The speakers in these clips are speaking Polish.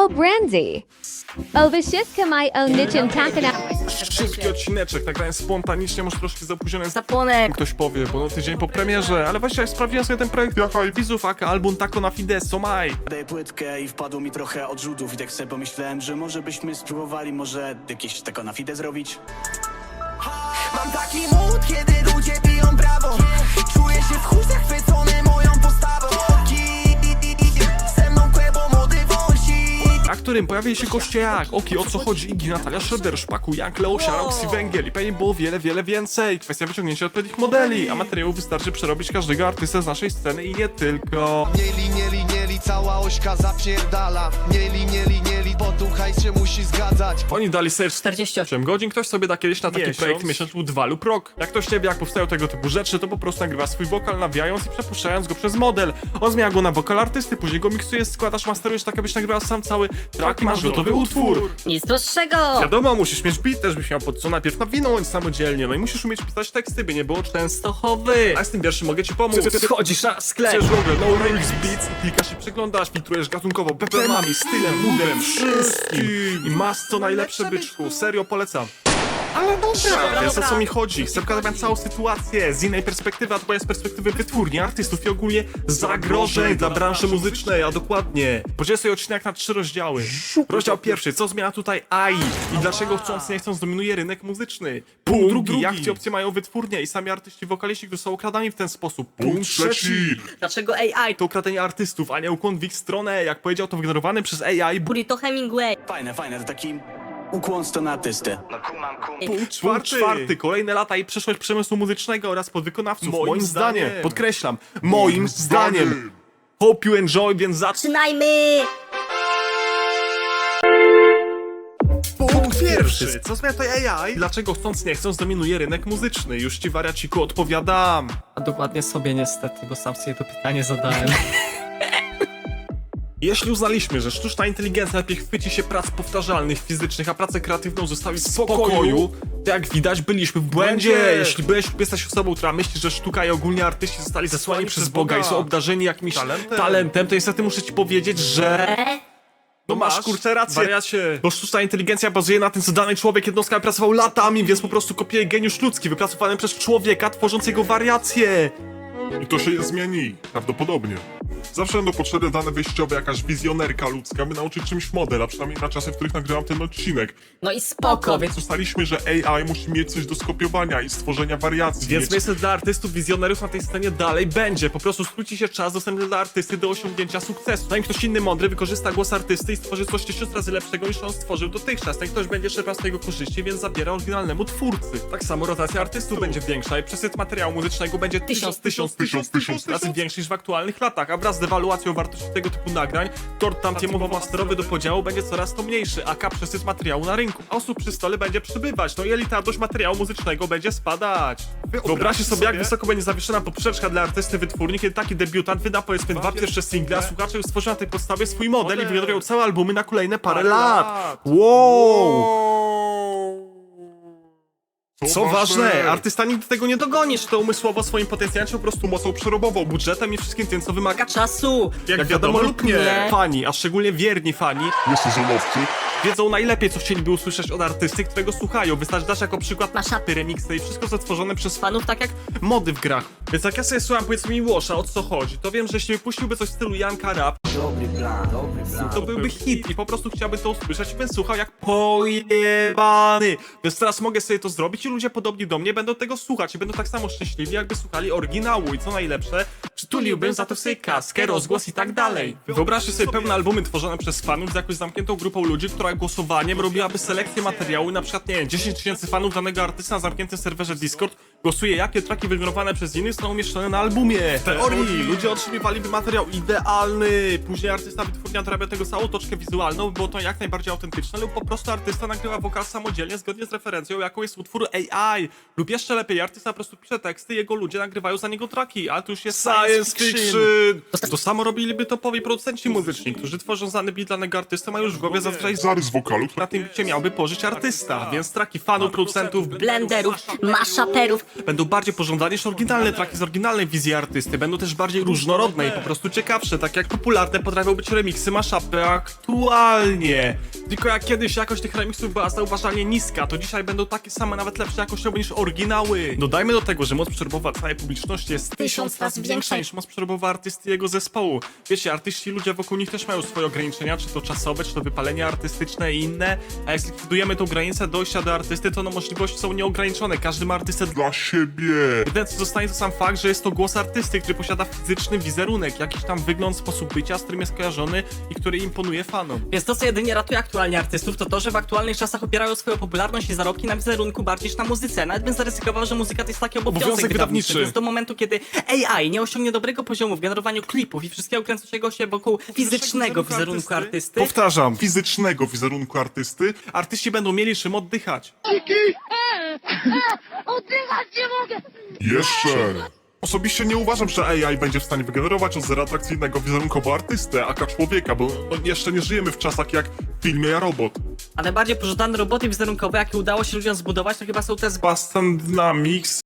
Oh, Brandy. Oh, wyściska my own niczym taka na... Szybki odcineczek, nagrałem spontanicznie, może troszkę zapóźniony. Zapłonek. Ktoś powie, bo no tydzień po premierze, ale właśnie jak sprawdziłem sobie ten projekt, jaka widzów, aka album Taco na Fideso, maj. Daję płytkę i wpadło mi trochę odrzutów i tak sobie pomyślałem, że może byśmy spróbowali może jakieś tako na fide zrobić. Mam taki mód, kiedy ludzie biją brawo. Czuję się w chuj zachwycony moją postawą. Ze mną kłębo młody wąsik. Na którym pojawili się goście jak Oki, o co chodzi, Iggy, Natalia Schroeder, Szpaku, Jank, Leosia, Roxy, Węgiel i pewnie było wiele więcej. Kwestia wyciągnięcia odpowiednich modeli, a materiałów wystarczy przerobić każdego artystę z naszej sceny i nie tylko. Mieli, cała ośka zapierdala. Mieli, poduchaj się musi zgadzać. Oni dali sobie 48 godzin, ktoś sobie da kiedyś na taki Miesiąc. projekt miesiąc lub 2 lub rok. Jak ktoś ciebie, jak powstają tego typu rzeczy, to po prostu nagrywa swój wokal, nawijając i przepuszczając go przez model. On zmienia go na wokal artysty, później go miksujesz, składasz, masterujesz tak, abyś nagrywał sam cały track i masz gotowy utwór. Nic prostszego. Wiadomo, musisz mieć beat też, byś miał pod co najpierw nawinąć samodzielnie, no i musisz umieć pisać teksty, by nie było częstochowy. A z tym wierszem mogę ci pomóc. Wchodzisz na sklep. Chcesz w ogóle no lyrics beats i klikasz i przeglądasz, filtrujesz gatunkowo, BPM-ami, stylem, moodem, wszystkim. I masz co najlepsze, byczku, serio polecam. Ale dobra, wiesz o co mi chodzi. Chcę pokazać całą sytuację z innej perspektywy, a to jest z perspektywy wytwórni, artystów i ogólnie zagrożeń dla branży muzycznej, a dokładnie. Podzielę sobie odcinek na 3 rozdziały. Rozdział pierwszy, co zmienia tutaj AI i dlaczego chcąc nie chcąc dominuje rynek muzyczny. Punkt drugi, jak ci opcje mają wytwórnie i sami artyści, wokaliści, którzy są okradani w ten sposób. Punkt trzeci, Dlaczego AI? to ukradanie artystów, a nie ukłon w ich stronę, jak powiedział to wygenerowany przez AI. Burrito Hemingway. Fajne, to taki ukłon na artystę. Punkt czwarty, kolejne lata i przyszłość przemysłu muzycznego oraz podwykonawców. Moim zdaniem, podkreślam, moim zdaniem. Hope you enjoy, więc Zaczynajmy! Punkt pierwszy. Co zmienia tutaj AI? Dlaczego chcąc nie chcąc dominuje rynek muzyczny? Już ci wariaciku odpowiadam. A dokładnie sobie niestety, bo sam sobie to pytanie zadałem. Jeśli uznaliśmy, że sztuczna inteligencja lepiej chwyci się prac powtarzalnych, fizycznych, a pracę kreatywną zostawi w spokoju, to jak widać byliśmy w błędzie. Jeśli byłeś lub jesteś osobą, która myśli, że sztuka i ogólnie artyści zostali zesłani przez Boga i są obdarzeni jakimś talentem, to niestety muszę ci powiedzieć, że... No masz kurczę rację, wariacie. Bo sztuczna inteligencja bazuje na tym, co dany człowiek jednostka pracował latami, więc po prostu kopiuje geniusz ludzki wypracowany przez człowieka, tworząc jego wariacje. I to się nie zmieni, prawdopodobnie. Zawsze będą potrzebne dane wyjściowe, jakaś wizjonerka ludzka, by nauczyć czymś model, a przynajmniej na czasy, w których nagrywam ten odcinek. No i spoko. Więc ustaliliśmy, że AI musi mieć coś do skopiowania i stworzenia wariacji. Więc miejsce dla artystów, wizjonerów na tej scenie dalej będzie. Po prostu skróci się czas dostępny dla artysty do osiągnięcia sukcesu. Zanim ktoś inny mądry wykorzysta głos artysty i stworzy coś 1000 razy lepszego niż on stworzył dotychczas. Ten ktoś będzie czerpał z tego korzyści, więc zabiera oryginalnemu twórcy. Tak samo rotacja artystów będzie większa i przesyt materiału muzycznego będzie tysiąc razy większy niż w aktualnych latach, a wraz z dewaluacją wartości tego typu nagrań, tort tamtiemowo-masterowy do podziału będzie coraz to mniejszy, aka przesyt materiału na rynku. A osób przy stole będzie przybywać, no i elitarność materiału muzycznego będzie spadać. Wyobraźcie sobie, jak wysoko będzie zawieszona poprzeczka dla artysty wytwórni, kiedy taki debiutant wyda powiedzmy 2 pierwsze single, a słuchacze już stworzą na tej podstawie swój model i wygenerują całe albumy na kolejne parę lat. Co ważne, artysta nigdy tego nie dogonisz, to umysłowo swoim potencjałem, po prostu mocą przerobową, budżetem i wszystkim tym, co wymaga Czasu. jak wiadomo lub nie. Fani, a szczególnie wierni fani, wiedzą najlepiej, co chcieliby usłyszeć od artysty, którego słuchają. Wystarczy dać jako przykład mashupy, remixy i wszystko co stworzone przez fanów, tak jak mody w grach. Więc jak ja sobie słucham powiedzmy Miłosza, o co chodzi, to wiem, że jeśli wypuściłby coś w stylu Janka Rap, to byłby hit i po prostu chciałbym to usłyszeć, bym słuchał jak pojebany. Więc teraz mogę sobie to zrobić i ludzie podobni do mnie będą tego słuchać i będą tak samo szczęśliwi, jakby słuchali oryginału i co najlepsze, przytuliłbym za to sobie kaskę, rozgłos i tak dalej. Wyobraźcie sobie pełne albumy tworzone przez fanów z jakąś zamkniętą grupą ludzi, która głosowaniem robiłaby selekcję materiału i na przykład, nie wiem, 10 000 fanów danego artysta na zamkniętym serwerze Discord głosuje, jakie traki wygenerowane przez innych są umieszczone na albumie. W teorii ludzie otrzymywaliby materiał idealny, później artysta wytwórnia dorabia tego całą otoczkę wizualną, by było to jak najbardziej autentyczne, lub po prostu artysta nagrywa wokal samodzielnie zgodnie z referencją, jaką jest utwór AI. Lub jeszcze lepiej, artysta po prostu pisze teksty, jego ludzie nagrywają za niego traki, ale to już jest science fiction. To samo robiliby topowi producenci muzyczni, którzy tworzą dany beat danego artysty, mają już w głowie zazwyczaj Zarys wokalu. na tym bicie miałby pożyć artysta, więc traki fanów, producentów, Blenderów, mashuperów, będą bardziej pożądane niż oryginalne traki z oryginalnej wizji artysty, będą też bardziej różnorodne i po prostu ciekawsze, tak jak popularne potrafią być remiksy, mashupy aktualnie. Tylko jak kiedyś jakość tych remixów była zauważalnie niska, to dzisiaj będą takie same, nawet lepsze jakościowo niż oryginały. Dodajmy do tego, że moc przerobowa całej publiczności jest 1000 razy większa niż moc przerobowa artysty i jego zespołu. Wiecie, artyści i ludzie wokół nich też mają swoje ograniczenia, czy to czasowe, czy to wypalenie artystyczne i inne, a jak zlikwidujemy tą granicę dojścia do artysty, to no możliwości są nieograniczone, każdy ma artystę Dla siebie. jedyne co zostanie to sam fakt, że jest to głos artysty, który posiada fizyczny wizerunek, jakiś tam wygląd, sposób bycia, z którym jest kojarzony i który imponuje fanom. Więc to, co jedynie ratuje aktualnie artystów, to to, że w aktualnych czasach opierają swoją popularność i zarobki na wizerunku bardziej niż na muzyce. Nawet bym zaryzykował, że muzyka to jest taki obowiązek wydawniczy. Więc do momentu, kiedy AI nie osiągnie dobrego poziomu w generowaniu klipów i wszystkiego kręcącego się wokół fizycznego wizerunku artysty, Powtarzam, Fizycznego wizerunku artysty. artyści będą mieli czym oddychać. Oddychać nie mogę! Jeszcze. Osobiście nie uważam, że AI będzie w stanie wygenerować od zera atrakcyjnego wizerunkowo artystę, aka człowieka, bo no, jeszcze nie żyjemy w czasach jak w filmie Ja Robot. a najbardziej pożądane roboty wizerunkowe, jakie udało się ludziom zbudować, to chyba są te z Boston Dynamics.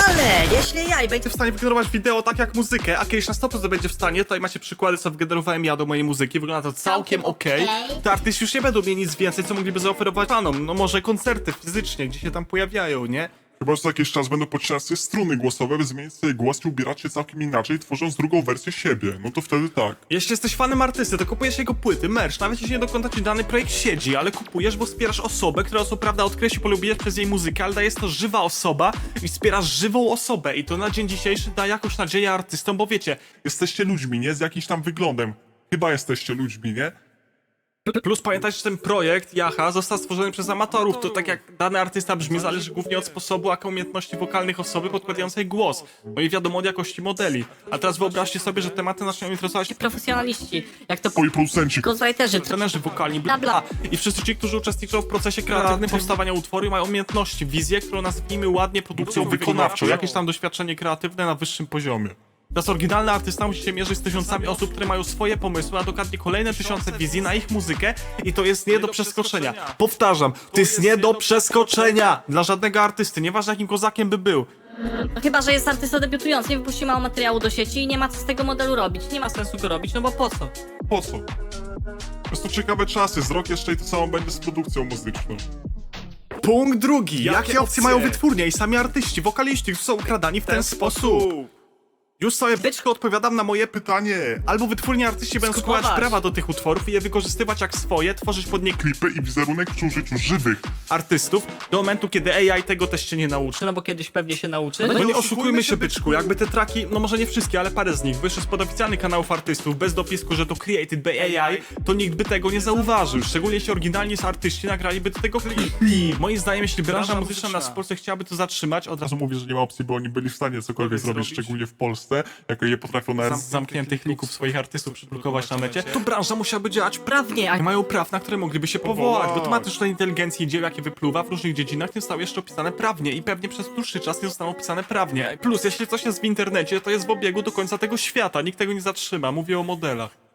Ale jeśli AI będzie W stanie wygenerować wideo tak jak muzykę, a kiedyś na 100% będzie w stanie, tutaj macie przykłady, co wygenerowałem ja do mojej muzyki, wygląda to całkiem okej. Te artyści już nie będą mieli nic więcej, co mogliby zaoferować fanom, no może koncerty fizycznie, gdzie się tam pojawiają, nie? Chyba, że za jakiś czas będą pocinać sobie struny głosowe, by zmienić sobie głos i ubierać się całkiem inaczej, tworząc drugą wersję siebie. No to wtedy tak. Jeśli jesteś fanem artysty, to kupujesz jego płyty, merch, nawet jeśli nie do końca ci dany projekt siedzi, ale kupujesz, bo wspierasz osobę, która co prawda odkryłeś i polubiłeś przez jej muzykę, ale jest to żywa osoba i wspierasz żywą osobę i to na dzień dzisiejszy da jakąś nadzieję artystom, bo wiecie, Jesteście ludźmi, nie? Z jakimś tam wyglądem. Chyba jesteście ludźmi, nie? plus pamiętajcie, że ten projekt Yaha został stworzony przez amatorów, to tak jak dany artysta brzmi, zależy głównie od sposobu, a umiejętności wokalnych osoby podkładającej głos, no i wiadomo od jakości modeli. A teraz wyobraźcie sobie, że tematy zaczną interesować profesjonaliści, jak to Twoi producenci. ghostwriterzy, trenerzy wokalni, bla bla. I wszyscy ci, którzy uczestniczą w procesie kreatywnym powstawania utworu i mają umiejętności, wizję, którą nazwijmy ładnie produkcją wykonawczą, jakieś tam doświadczenie kreatywne na wyższym poziomie. Teraz oryginalny artysta musi się mierzyć z tysiącami osób, które mają swoje pomysły, a dokładnie kolejne tysiące wizji na ich muzykę i to jest nie do przeskoczenia. Powtarzam, to jest nie do przeskoczenia dla żadnego artysty, nieważne jakim kozakiem by był. No chyba, że jest artysta debiutujący, nie wypuści mało materiału do sieci i nie ma co z tego modelu robić. Nie ma sensu go robić, no bo po co? Po co? To jest to ciekawe czasy, z rok jeszcze i to samo będzie z produkcją muzyczną. Punkt drugi. Jakie opcje mają wytwórnie i sami artyści, wokaliści, którzy są ukradani w ten sposób? Już sobie byczko odpowiadam na moje pytanie. Albo wytwórnie artyści będą składać Skupować. prawa do tych utworów i je wykorzystywać jak swoje, tworzyć pod nie Klipy i wizerunek przy użyciu żywych. artystów do momentu, kiedy AI tego też się nie nauczy. No bo kiedyś pewnie się nauczy. No nie oszukujmy się, byczku, jakby te traki, no może nie wszystkie, ale parę z nich wyszły spod oficjalnych kanałów artystów, bez dopisku, że to created by AI, to nikt by tego nie zauważył, szczególnie jeśli oryginalni z artyści nagraliby do tego klip. Moim zdaniem, jeśli branża muzyczna nas w Polsce chciałaby to zatrzymać, od razu Razu mówię, że nie ma opcji, bo oni byli w stanie cokolwiek zrobić, szczególnie w Polsce, jako je potrafią na zamkniętych lików swoich artystów przyblokować na necie, to branża musiałaby działać Prawnie, a nie mają praw, na które mogliby się powołać, bo temat sztucznej inteligencji i dzieł, jakie wypluwa w różnych dziedzinach, nie zostały jeszcze opisane prawnie i pewnie przez dłuższy czas nie zostaną opisane prawnie. Plus, jeśli coś jest w internecie, to jest w obiegu do końca tego świata, nikt tego nie zatrzyma, mówię o modelach.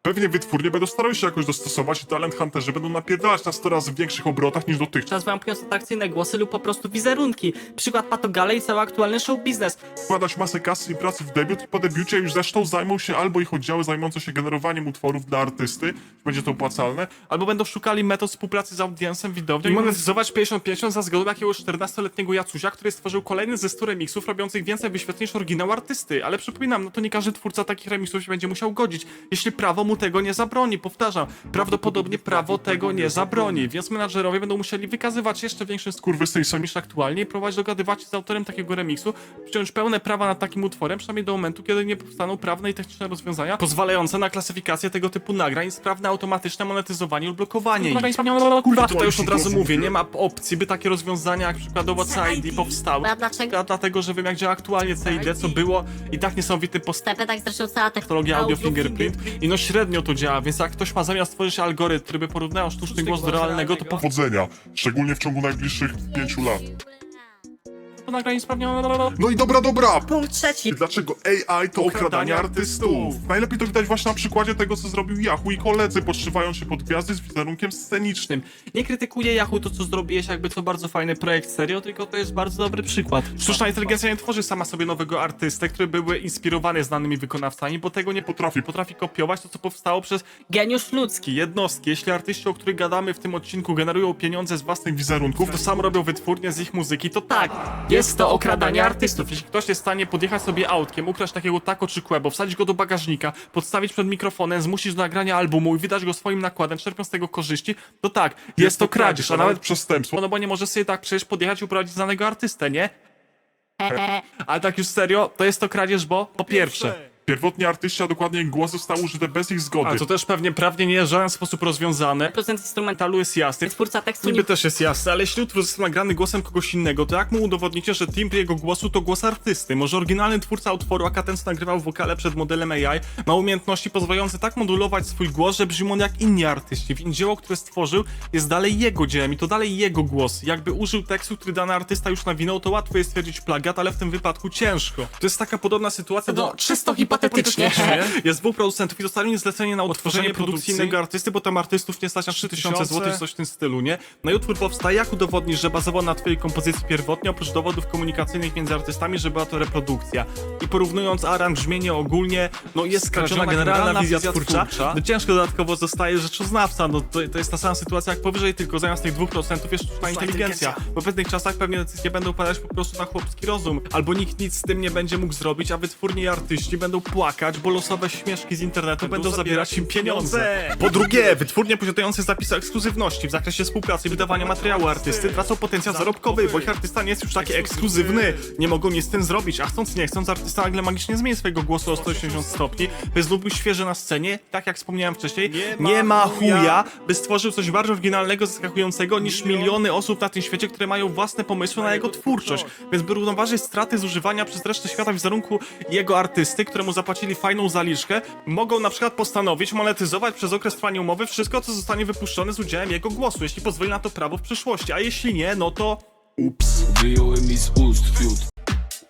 Pewnie wytwórnie będą starały się jakoś dostosować i talent hunterzy będą napierdalać na 100 razy w większych obrotach niż dotychczas. czas wampując atrakcyjne głosy lub po prostu wizerunki. Przykład Patogale i cały aktualny show biznes. Wkładać masę kasy i pracy w debiut i po debiucie już zresztą zajmą się albo ich oddziały zajmujące się generowaniem utworów dla artysty, będzie to opłacalne, Albo będą szukali metod współpracy z audiensem widownią i monetyzować 50-50 za zgodą jakiegoś 14-letniego Jacuzia, który stworzył kolejny ze 100 remixów robiących więcej wyświetleń niż oryginał artysty. Ale przypominam, no to nie każdy twórca takich remixów się będzie musiał godzić, jeśli prawo mu tego nie zabroni. Powtarzam, prawdopodobnie prawo tego nie zabroni, więc menadżerowie będą musieli wykazywać jeszcze większy skurwysyństwo niż aktualnie i próbować dogadywać się z autorem takiego remixu, przyjąć pełne prawa nad takim utworem, przynajmniej do momentu, kiedy nie powstaną prawne i techniczne rozwiązania pozwalające na klasyfikację tego typu nagrań i sprawne automatyczne monetyzowanie lub blokowanie ich. Kurwa, tutaj już od razu mówię, nie ma opcji, by takie rozwiązania jak przykładowo CID powstały. A dlaczego? A dlatego, że wiem jak działa aktualnie CID, co było i tak niesamowity postęp. Tak zresztą cała Technologia audio fingerprint i no średnio to działa, więc jak ktoś ma zamiar stworzyć algorytm, który by porównał sztuczny głos do realnego, to powodzenia, szczególnie w ciągu najbliższych 5 lat. nagranie sprawnie. No i dobra. Punkt trzeci. Dlaczego AI to okradanie artystów? Najlepiej to widać właśnie na przykładzie tego, co zrobił Yahoo i koledzy, podszywając się pod gwiazdy z wizerunkiem scenicznym. Nie krytykuję Yahoo to, co zrobiłeś, jakby to bardzo fajny projekt, serio, tylko to jest bardzo dobry przykład. Sztuczna inteligencja nie tworzy sama sobie nowego artystę, który były inspirowany znanymi wykonawcami, bo tego nie potrafi kopiować to, co powstało przez Geniusz ludzki. jednostki. Jeśli artyści, o których gadamy w tym odcinku, generują pieniądze z własnych wizerunków, to sam robią wytwórnie z ich muzyki, to tak, jest to okradanie artystów. Jeśli ktoś jest w stanie podjechać sobie autkiem, ukraść takiego taco czy kłębo, wsadzić go do bagażnika, podstawić przed mikrofonem, zmusić do nagrania albumu i wydać go swoim nakładem, czerpiąc z tego korzyści, to tak, jest to kradzież, a nawet przestępstwo. no bo nie może sobie tak przecież podjechać i uprowadzić znanego artystę, nie? Ale tak już serio, to jest to kradzież, bo po pierwsze... Pierwotnie artyści, a dokładnie ich głos zostały użyte bez ich zgody. A to też pewnie prawnie nie jest w żaden sposób rozwiązane. Procent instrumentalu Metalu jest jasny. twórca tekstu Niby też jest jasne, ale jeśli utwór został nagrany głosem kogoś innego, to jak mu udowodnicie, że timbre jego głosu to głos artysty? Może oryginalny twórca utworu, aka ten, co nagrywał wokale przed modelem AI, ma umiejętności pozwalające tak modulować swój głos, że brzmi on jak inni artyści, więc dzieło, które stworzył, jest dalej jego dziełem i to dalej jego głos. Jakby użył tekstu, który dany artysta już nawinął, to łatwo jest stwierdzić plagiat, ale w tym wypadku ciężko. To jest taka podobna sytuacja do... czysto hipotetycznie. Jest dwóch producentów i dostali mi zlecenie na odtworzenie produkcji innego artysty, bo tam artystów nie stać na 3000 zł czy coś w tym stylu, nie? No i utwór powstaje, jak udowodnisz, że bazował na twojej kompozycji pierwotnie, oprócz dowodów komunikacyjnych między artystami, że była to reprodukcja. I porównując aranż, brzmienie ogólnie, no jest skradziona generalna wizja twórcza. No ciężko dodatkowo zostaje rzeczoznawca, no to jest ta sama sytuacja jak powyżej, tylko zamiast tych 2% jest sztuczna inteligencja. Bo w pewnych czasach pewnie decyzje będą padać po prostu na chłopski rozum, albo nikt nic z tym nie będzie mógł zrobić, a wytwórnie i artyści będą płakać, bo losowe śmieszki z internetu będą zabierać im pieniądze. Po drugie, wytwórnie posiadające zapisy ekskluzywności w zakresie współpracy i wydawania materiału artysty tracą potencjał zarobkowy, bo ich artysta nie jest już taki ekskluzywny. Nie mogą nic z tym zrobić, a chcąc nie chcąc, artysta nagle magicznie zmieni swojego głosu o 180 stopni, by znów był świeży na scenie, tak jak wspomniałem wcześniej, nie ma chuja, by stworzył coś bardziej oryginalnego, zaskakującego niż miliony osób na tym świecie, które mają własne pomysły na jego twórczość. Więc by równoważyć straty zużywania przez resztę świata wizerunku jego artysty, któremu zapłacili fajną zaliczkę, mogą na przykład postanowić monetyzować przez okres trwania umowy wszystko, co zostanie wypuszczone z udziałem jego głosu, jeśli pozwoli na to prawo w przyszłości, a jeśli nie, no to... Ups. Wyjąłem mi z ust fiut.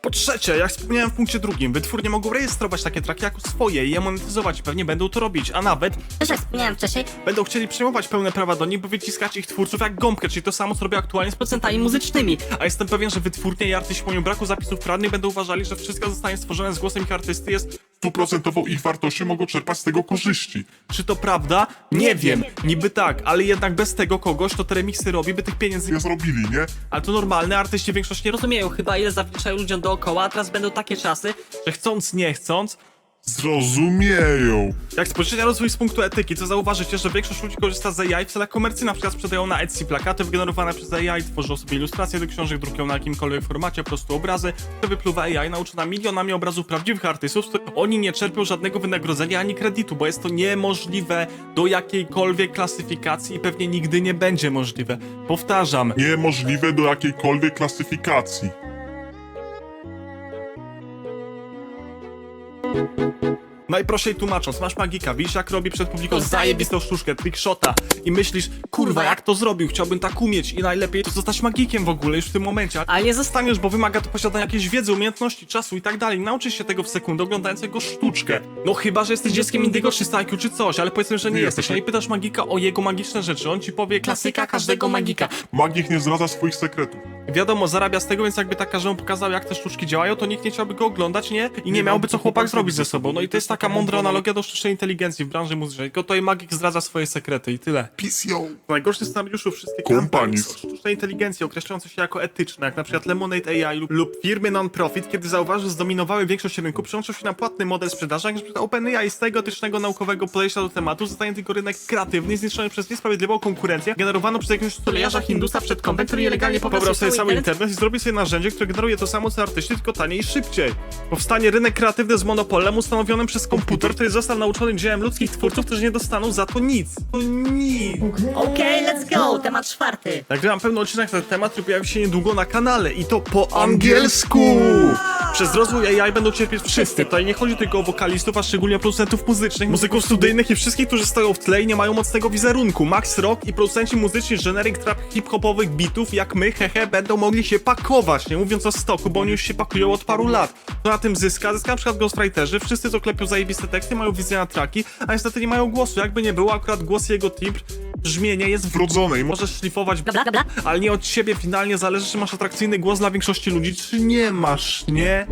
Po trzecie, jak wspomniałem w punkcie drugim, wytwórnie mogą rejestrować takie traki jako swoje i je monetyzować, pewnie będą to robić, a nawet Też jak wspomniałem wcześniej, będą chcieli przejmować pełne prawa do nich, by wyciskać ich twórców jak gąbkę, czyli to samo, co robią aktualnie z procentami muzycznymi. A jestem pewien, że wytwórnie i artyści pomimo braku zapisów prawnych będą uważali, że wszystko zostanie stworzone z głosem ich artysty jest... 100% ich wartości mogą czerpać z tego korzyści. Czy to prawda? Nie wiem. Niby tak, ale jednak bez tego kogoś, kto te remiksy robi, by tych pieniędzy Nie zrobili, nie? Ale to normalne, artyści w większości nie Rozumieją chyba, ile zawliczają ludziom dookoła, a teraz będą takie czasy, że chcąc, nie chcąc, Zrozumieją. jak spojrzycie na rozwój z punktu etyki, to zauważycie, że większość ludzi korzysta z AI w celach komercji, na przykład sprzedają na Etsy plakaty wygenerowane przez AI, tworzą sobie ilustracje do książek, drukują na jakimkolwiek formacie, po prostu obrazy, to wypluwa AI nauczona milionami obrazów prawdziwych artystów, z których oni nie czerpią żadnego wynagrodzenia ani kredytu, bo jest to niemożliwe do jakiejkolwiek klasyfikacji i pewnie nigdy nie będzie możliwe. Powtarzam. Niemożliwe do jakiejkolwiek klasyfikacji. Najprościej tłumacząc, masz magika, widzisz jak robi przed publiką zajebistą sztuczkę, trickshota i myślisz, kurwa jak to zrobił, chciałbym tak umieć i najlepiej to zostać magikiem w ogóle już w tym momencie, ale nie zostaniesz, bo wymaga to posiadania jakiejś wiedzy, umiejętności, czasu i tak dalej, nauczysz się tego w sekundę oglądając jego sztuczkę. No chyba, że jesteś dzieckiem Indigo czy IQ czy coś, ale powiedzmy, że nie jesteś, no i pytasz magika o jego magiczne rzeczy, on ci powie klasyka każdego magika. Magik nie zdradza swoich sekretów. Wiadomo, zarabia z tego, więc jakby tak każdemu pokazał, jak te sztuczki działają, to nikt nie chciałby go oglądać, nie? I nie miałby co chłopak zrobić ze sobą. No i to jest taka mądra analogia do sztucznej inteligencji w branży muzycznej. Tylko tutaj magik zdradza swoje sekrety i tyle. PCO. W najgorszym scenariuszu wszystkie Kompanii są sztucznej inteligencji określające się jako etyczne, jak na przykład Lemonade AI lub firmy non-profit, kiedy zauważył, że zdominowały większość rynku, przełączył się na płatny model sprzedaży, jak na przykład OpenAI z tego etycznego, naukowego podejścia do tematu zostanie tylko rynek kreatywny, zniszczony przez niesprawiedliwą konkurencję, generowaną przez jakiegoś stulejarza Hindusa przed kąpem, który nielegalnie pobrał sobie cały internet i zrobił sobie narzędzie, które generuje to samo co artyści, tylko taniej i szybciej. Powstanie rynek kreatywny z monopolem ustanowionym przez komputer, który został nauczony dziełem ludzkich twórców, którzy nie dostaną za to nic. Nic. Okej, let's go, temat czwarty. Nagrywam pewny odcinek na ten temat, który pojawi się niedługo na kanale i to po angielsku! Przez rozwój AI będą cierpieć wszyscy. Tutaj nie chodzi tylko o wokalistów, a szczególnie o producentów muzycznych, muzyków studyjnych i wszystkich, którzy stoją w tle i nie mają mocnego wizerunku. Max Rock i producenci muzyczni generic trap hip-hopowych bitów jak my, hehe, będą mogli się pakować, nie mówiąc o stoku, bo oni już się pakują od paru lat. To na tym zyska na przykład ghostwriterzy, wszyscy co klepią zajebiste teksty, mają wizję na traki, a niestety nie mają głosu. Jakby nie było, akurat głos i jego timbre, brzmienie jest Wrodzone i możesz szlifować, ale nie od ciebie finalnie zależy, czy masz atrakcyjny głos dla większości ludzi, czy nie masz, nie?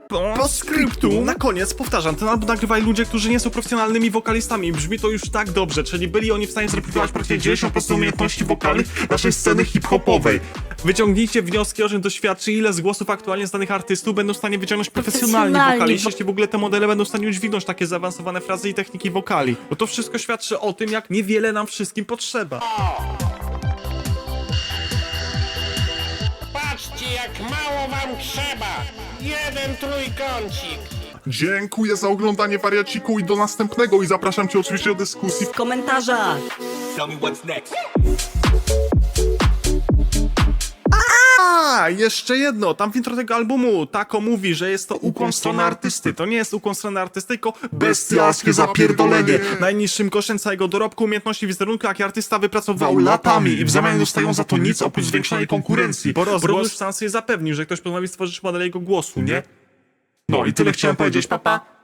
Po skryptu. Na koniec, powtarzam, ten album nagrywali ludzie, którzy nie są profesjonalnymi wokalistami i brzmi to już tak dobrze, czyli byli oni w stanie zreplikować praktycznie 90% umiejętności wokalnych naszej sceny hip-hopowej. Wyciągnijcie wnioski, o czym doświadczy, ile z głosów aktualnie znanych artystów będą w stanie wyciągnąć profesjonalni wokaliści, jeśli w ogóle te modele będą w stanie udźwignąć takie zaawansowane frazy i techniki wokali. Bo to wszystko świadczy o tym, jak niewiele nam wszystkim potrzeba. Patrzcie, jak mało wam trzeba! Jeden trójkącik! Dziękuję za oglądanie wariaciku i do następnego i zapraszam cię oczywiście do dyskusji W komentarzach! A, jeszcze jedno, tam w intro tego albumu Tako mówi, że jest to ukłon w stronę artysty. To nie jest ukłon w stronę artysty, tylko bestialskie zapierdolenie. Najniższym kosztem całego dorobku, umiejętności wizerunku, jaki artysta wypracował latami i w zamian dostają za to nic oprócz zwiększonej konkurencji. Bo rozgłos sam sobie zapewnił, że ktoś postanowi stworzyć model jego głosu, nie? No i tyle chciałem powiedzieć, papa.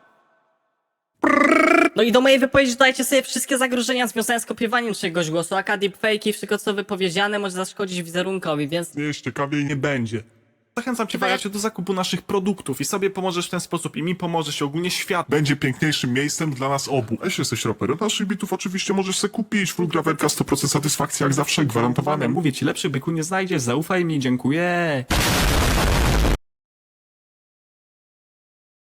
No i do mojej wypowiedzi dodajcie sobie wszystkie zagrożenia związane z kopiowaniem czegoś głosu, aka deepfake'i, wszystko co wypowiedziane może zaszkodzić wizerunkowi, więc... jest ciekawie i Nie będzie. Zachęcam cię, wariacie, do zakupu naszych produktów i sobie pomożesz w ten sposób i mi pomożesz i ogólnie świat. będzie piękniejszym miejscem dla nas obu. A jeśli jesteś raperem naszych bitów, oczywiście możesz sobie kupić. Fulgrawerka 100% satysfakcji jak zawsze gwarantowane. Mówię ci, lepszych byku nie znajdziesz, zaufaj mi, dziękuję.